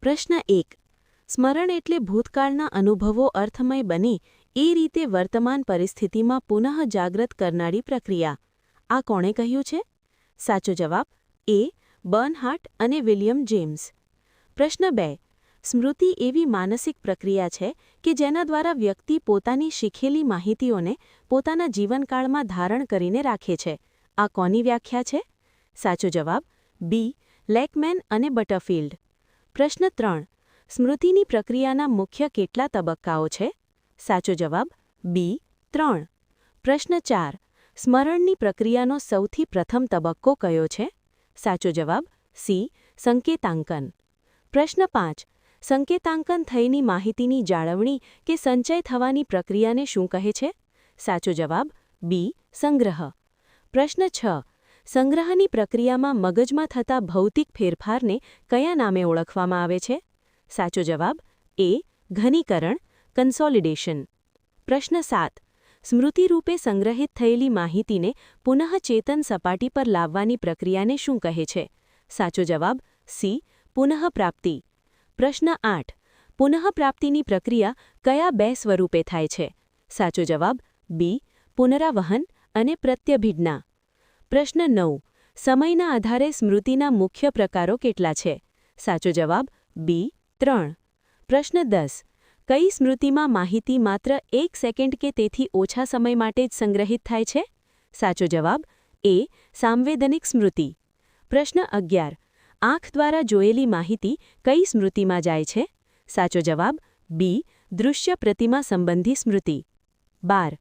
પ્રશ્ન 1. સ્મરણ એટલે ભૂતકાળના અનુભવો અર્થમય બને એ રીતે વર્તમાન પરિસ્થિતિમાં પુનઃ જાગૃત કરનારી પ્રક્રિયા. આ કોણે કહ્યું છે? સાચો જવાબ એ. બર્નહાર્ટ અને વિલિયમ જેમ્સ. પ્રશ્ન 2. સ્મૃતિ એવી માનસિક પ્રક્રિયા છે કે જેના દ્વારા વ્યક્તિ પોતાની શીખેલી માહિતીઓને પોતાના જીવનકાળમાં ધારણ કરીને રાખે છે. આ કોની વ્યાખ્યા છે? સાચો જવાબ બી. લેકમેન અને બટરફિલ્ડ. પ્રશ્ન 3. સ્મૃતિની પ્રક્રિયાના મુખ્ય કેટલા તબક્કાઓ છે? સાચો જવાબ બી. 3. પ્રશ્ન 4. સ્મરણની પ્રક્રિયાનો સૌથી પ્રથમ તબક્કો કયો છે? સાચો જવાબ સી. સંકેતાંકન. પ્રશ્ન 5. સંકેતાંકન થયેલી માહિતીની જાળવણી કે સંચય થવાની પ્રક્રિયાને શું કહે છે? સાચો જવાબ બી. સંગ્રહ. પ્રશ્ન 6. સંગ્રહની પ્રક્રિયામાં મગજમાં થતા ભૌતિક ફેરફારને કયા નામે ઓળખવામાં આવે છે? સાચો જવાબ એ. ઘનીકરણ, કન્સોલિડેશન. પ્રશ્ન 7. સ્મૃતિરૂપે સંગ્રહિત થયેલી માહિતીને પુનઃચેતન સપાટી પર લાવવાની પ્રક્રિયાને શું કહે છે? સાચો જવાબ સી. પુનઃપ્રાપ્તિ. પ્રશ્ન 8. પુનઃપ્રાપ્તિની પ્રક્રિયા કયા બે સ્વરૂપે થાય છે? સાચો જવાબ બી. પુનરાવહન અને પ્રત્યભિજ્ઞા. પ્રશ્ન 9. સમયના આધારે સ્મૃતિના મુખ્ય પ્રકારો કેટલા છે? સાચો જવાબ બી. 3. પ્રશ્ન 10. કઈ સ્મૃતિમાં માહિતી માત્ર 1 સેકન્ડ કે તેથી ઓછા સમય માટે જ સંગ્રહિત થાય છે? સાચો જવાબ એ. સાંવેદનિક સ્મૃતિ. પ્રશ્ન 11. આંખ દ્વારા જોયેલી માહિતી કઈ સ્મૃતિમાં જાય છે? સાચો જવાબ બી. દૃશ્ય પ્રતિમા સંબંધી સ્મૃતિ. 12.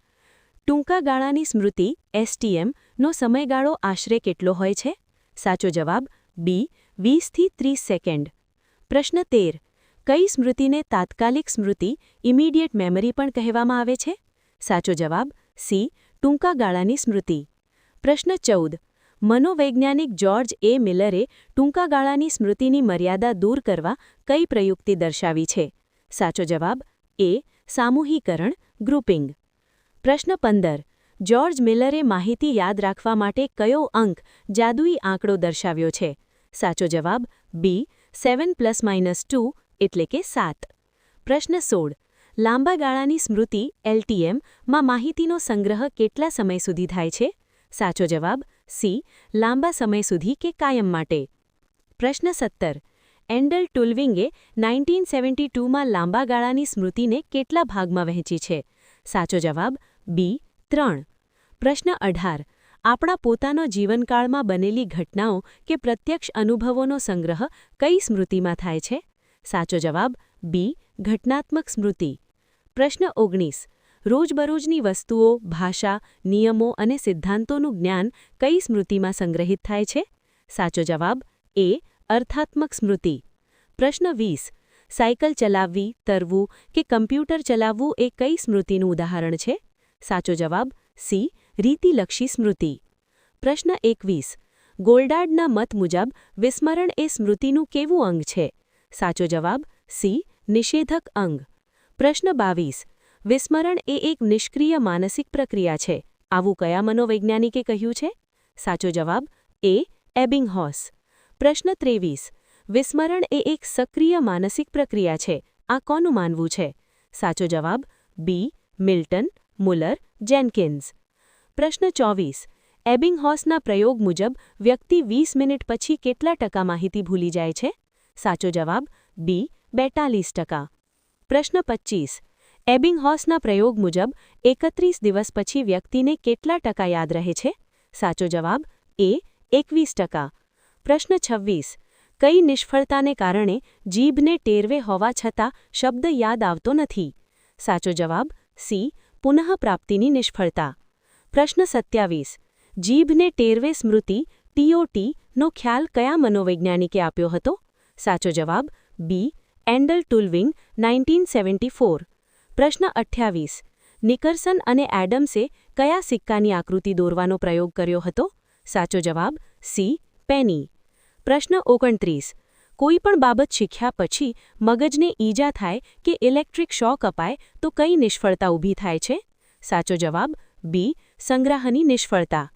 ટૂંકા ગાળાની સ્મૃતિ એસટીએમ નો સમયગાળો આશરે કેટલો હોય છે? સાચો જવાબ બી. 20 થી 30 સેકન્ડ. પ્રશ્ન 13. કઈ સ્મૃતિને તાત્કાલિક સ્મૃતિ ઇમિડિયેટ મેમરી પણ કહેવામાં આવે છે? સાચો જવાબ સી. ટૂંકા ગાળાની સ્મૃતિ. પ્રશ્ન 14. મનોવૈજ્ઞાનિક જ્યોર્જ એ મિલરે ટૂંકા ગાળાની સ્મૃતિની મર્યાદા દૂર કરવા કઈ પ્રયુક્તિ દર્શાવી છે? સાચો જવાબ એ. સામૂહિકરણ, ગ્રુપિંગ. પ્રશ્ન 15. જ્યોર્જ મિલરે માહિતી યાદ રાખવા માટે કયો અંક જાદુઈ આંકડો દર્શાવ્યો છે? સાચો જવાબ બી. 7 ± 2 એટલે કે 7. પ્રશ્ન 16. લાંબા ગાળાની સ્મૃતિ એલટીએમ માં માહિતીનો સંગ્રહ કેટલા સમય સુધી થાય છે? સાચો જવાબ સી. લાંબા સમય સુધી કે કાયમ માટે. પ્રશ્ન 17. એન્ડલ ટુલવિંગે 1972માં લાંબા ગાળાની સ્મૃતિને કેટલા ભાગમાં વહેંચી છે? સાચો જવાબ બી. 3. પ્રશ્ન 18. આપણા પોતાનો જીવનકાળમાં બનેલી ઘટનાઓ કે પ્રત્યક્ષ અનુભવોનો સંગ્રહ કઈ સ્મૃતિમાં થાય છે? સાચો જવાબ બી. ઘટનાત્મક સ્મૃતિ. પ્રશ્ન 19. રોજબરોજની વસ્તુઓ, ભાષા, નિયમો અને સિદ્ધાંતોનું જ્ઞાન કઈ સ્મૃતિમાં સંગ્રહિત થાય છે? સાચો જવાબ એ. અર્થાત્મક સ્મૃતિ. પ્રશ્ન 20. સાયકલ ચલાવવી, તરવું કે કમ્પ્યુટર ચલાવવું એ કઈ સ્મૃતિનું ઉદાહરણ છે? સાચો જવાબ સી. રીતિલક્ષી સ્મૃતિ. પ્રશ્ન 21. ગોલ્ડાર્ડના મત મુજબ વિસ્મરણ એ સ્મૃતિનું કેવું અંગ છે? સાચો જવાબ સી. નિષેધક અંગ. પ્રશ્ન 22. વિસ્મરણ એ એક નિષ્ક્રિય માનસિક પ્રક્રિયા છે. આવું કયા મનોવૈજ્ઞાનિકે કહ્યું છે? સાચો જવાબ એ. એબિંગહોસ. પ્રશ્ન 23. વિસ્મરણ એ એક સક્રિય માનસિક પ્રક્રિયા છે. આ કોનું માનવું છે? સાચો જવાબ બી. Milton, Muller, જેનકિન્સ. પ્રશ્ન 24. એબિંગહોસના પ્રયોગ મુજબ વ્યક્તિ 20 મિનિટ પછી કેટલા ટકા માહિતી ભૂલી જાય છે? સાચો જવાબ બી. 42%. પ્રશ્ન 25. એબિંગહોસના પ્રયોગ મુજબ 31 દિવસ પછી વ્યક્તિને કેટલા ટકા યાદ રહે છે? સાચો જવાબ એ. 21%. પ્રશ્ન 26. કઈ નિષ્ફળતાને કારણે જીભને ટેરવે હોવા છતાં શબ્દ યાદ આવતો નથી? સાચો જવાબ સી. પુનઃપ્રાપ્તિની નિષ્ફળતા. પ્રશ્ન 27. જીભને ટેરવે સ્મૃતિ ટીઓટી નો ખ્યાલ કયા મનોવૈજ્ઞાનિકે આપ્યો હતો? સાચો જવાબ બી. એન્ડલ ટુલવિંગ 1974. પ્રશ્ન 28. નિકર્સન અને એડમ્સે કયા સિક્કાની આકૃતિ દોરવાનો પ્રયોગ કર્યો હતો? સાચો જવાબ સી. પેની. પ્રશ્ન 29. કોઈ પણ બાબત શીખ્યા પછી મગજને ઈજા થાય કે ઇલેક્ટ્રિક શોક અપાય તો કઈ નિષ્ફળતા ઊભી થાય છે? સાચો જવાબ બી. સંગ્રહની નિષ્ફળતા.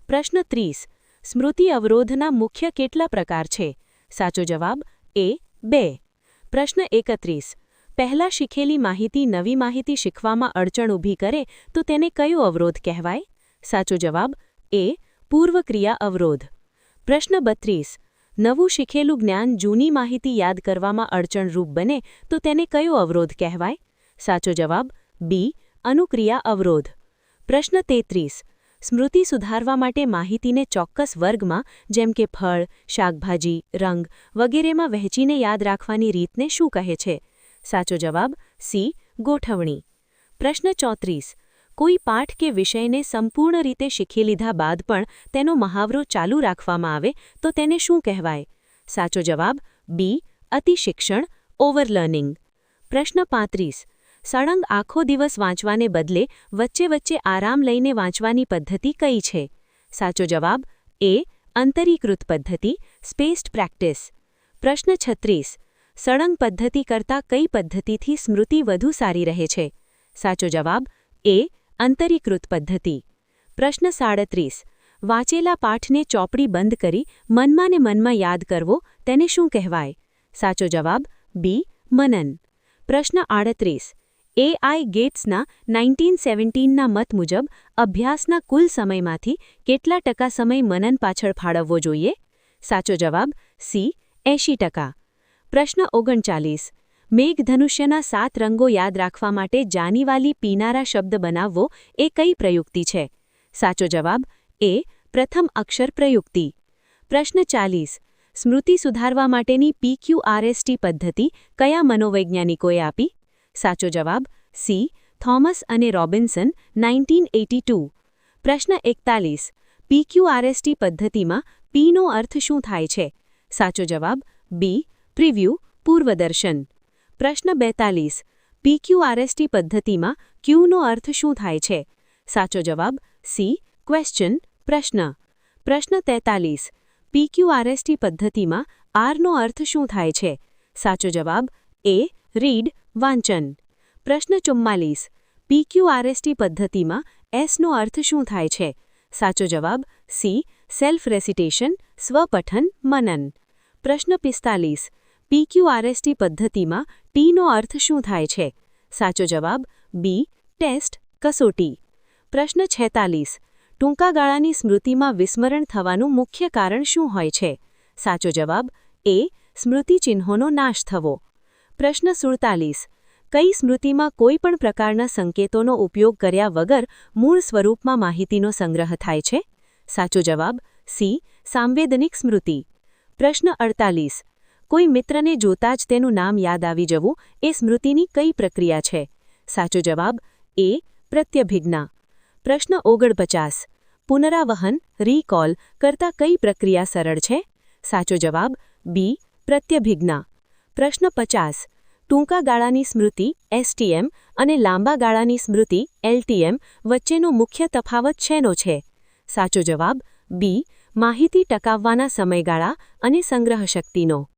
પ્રશ્ન 30. સ્મૃતિ અવરોધના મુખ્ય કેટલા પ્રકાર છે? સાચો જવાબ એ. 2. પ્રશ્ન 31. પહેલા શીખેલી માહિતી નવી માહિતી શીખવામાં અડચણ ઊભી કરે તો તેને કયો અવરોધ કહેવાય? સાચો જવાબ એ. પૂર્વક્રિયા અવરોધ. પ્રશ્ન 32. નવું શીખેલું જ્ઞાન જૂની માહિતી યાદ કરવામાં અડચણરૂપ બને તો તેને કયો અવરોધ કહેવાય? સાચો જવાબ બી. અનુક્રિયા અવરોધ. પ્રશ્ન 33. સ્મૃતિ સુધારવા માટે માહિતીને ચોક્કસ વર્ગમાં જેમ કે ફળ, શાકભાજી, રંગ વગેરેમાં વહેંચીને યાદ રાખવાની રીતને શું કહે છે? સાચો જવાબ સી. ગોઠવણી. પ્રશ્ન 34. કોઈ પાઠ કે વિષયને સંપૂર્ણ રીતે શીખી લીધા બાદ પણ તેનો મહાવરો ચાલુ રાખવામાં આવે તો તેને શું કહેવાય? સાચો જવાબ બી. અતિશિક્ષણ, ઓવરલર્નિંગ. પ્રશ્ન 35. સળંગ આખો દિવસ વાંચવાને બદલે વચ્ચે વચ્ચે આરામ લઈને વાંચવાની પદ્ધતિ કઈ છે? સાચો જવાબ એ. અંતરીકૃત પદ્ધતિ, સ્પેસ્ડ પ્રેક્ટિસ. પ્રશ્ન 36. સળંગ પદ્ધતિ કરતાં કઈ પદ્ધતિથી સ્મૃતિ વધુ સારી રહે છે? સાચો જવાબ એ. અંતરીકૃત પદ્ધતિ. પ્રશ્ન 37. વાંચેલા પાઠને ચોપડી બંધ કરી મનમાં ને મનમાં યાદ કરવો તેને શું કહેવાય? સાચો જવાબ બી. મનન. પ્રશ્ન 38. એ.આઈ. ગેટ્સના 1917ના મત મુજબ અભ્યાસના કુલ સમયમાંથી કેટલા ટકા સમય મનન પાછળ ફાળવવો જોઈએ? સાચો જવાબ સી. 80%. પ્રશ્ન 39. મેઘધનુષ્યના 7 રંગો યાદ રાખવા માટે જાનીવાલી પીનારા શબ્દ બનાવવો એ કઈ પ્રયુક્તિ છે? સાચો જવાબ એ. પ્રથમ અક્ષર પ્રયુક્તિ. પ્રશ્ન 40. સ્મૃતિ સુધારવા માટેની PQRST પદ્ધતિ કયા મનોવૈજ્ઞાનિકોએ આપી? સાચો જવાબ સી. થોમસ અને રોબિન્સન 1982. પ્રશ્ન 41. PQRST પદ્ધતિમાં પીનો અર્થ શું થાય છે? સાચો જવાબ બી. પ્રિવ્યૂ, પૂર્વદર્શન. પ્રશ્ન 42. PQRST પદ્ધતિમાં ક્યુનો અર્થ શું થાય છે? સાચો જવાબ સી. ક્વેશ્ચન, પ્રશ્ન. પ્રશ્ન 43. PQRST પદ્ધતિમાં આરનો અર્થ શું થાય છે? સાચો જવાબ એ. રીડ, વાંચન. પ્રશ્ન 44. PQRST પદ્ધતિમાં એસનો અર્થ શું થાય છે? સાચો જવાબ સી. સેલ્ફ રેસિટેશન, સ્વપઠન, મનન. પ્રશ્ન 45. PQRST પદ્ધતિમાં ટીનો અર્થ શું થાય છે? સાચો જવાબ બી. ટેસ્ટ, કસોટી. પ્રશ્ન 46. ટૂંકા ગાળાની સ્મૃતિમાં વિસ્મરણ થવાનું મુખ્ય કારણ શું હોય છે? સાચો જવાબ એ. સ્મૃતિચિહ્નોનો નાશ થવો. પ્રશ્ન 47. કઈ સ્મૃતિમાં કોઈ પણ પ્રકારના સંકેતોનો ઉપયોગ કર્યા વગર મૂળ સ્વરૂપમાં માહિતીનો સંગ્રહ થાય છે? સાચો જવાબ સી. સાંવેદનિક સ્મૃતિ. પ્રશ્ન 48. કોઈ મિત્રને જોતાં જ તેનું નામ યાદ આવી જવું એ સ્મૃતિની કઈ પ્રક્રિયા છે? સાચો જવાબ એ. પ્રત્યભિજ્ઞા. પ્રશ્ન 49. પુનરાવહન, રીકોલ કરતાં કઈ પ્રક્રિયા સરળ છે? સાચો જવાબ બી. પ્રત્યભિજ્ઞા. પ્રશ્ન 50. ટૂંકા ગાળાની સ્મૃતિ STM અને લાંબા ગાળાની સ્મૃતિ LTM વચ્ચેનો મુખ્ય તફાવત શેનો છે? સાચો જવાબ બી. માહિતી ટકાવવાના સમયગાળા અને સંગ્રહ શક્તિનો.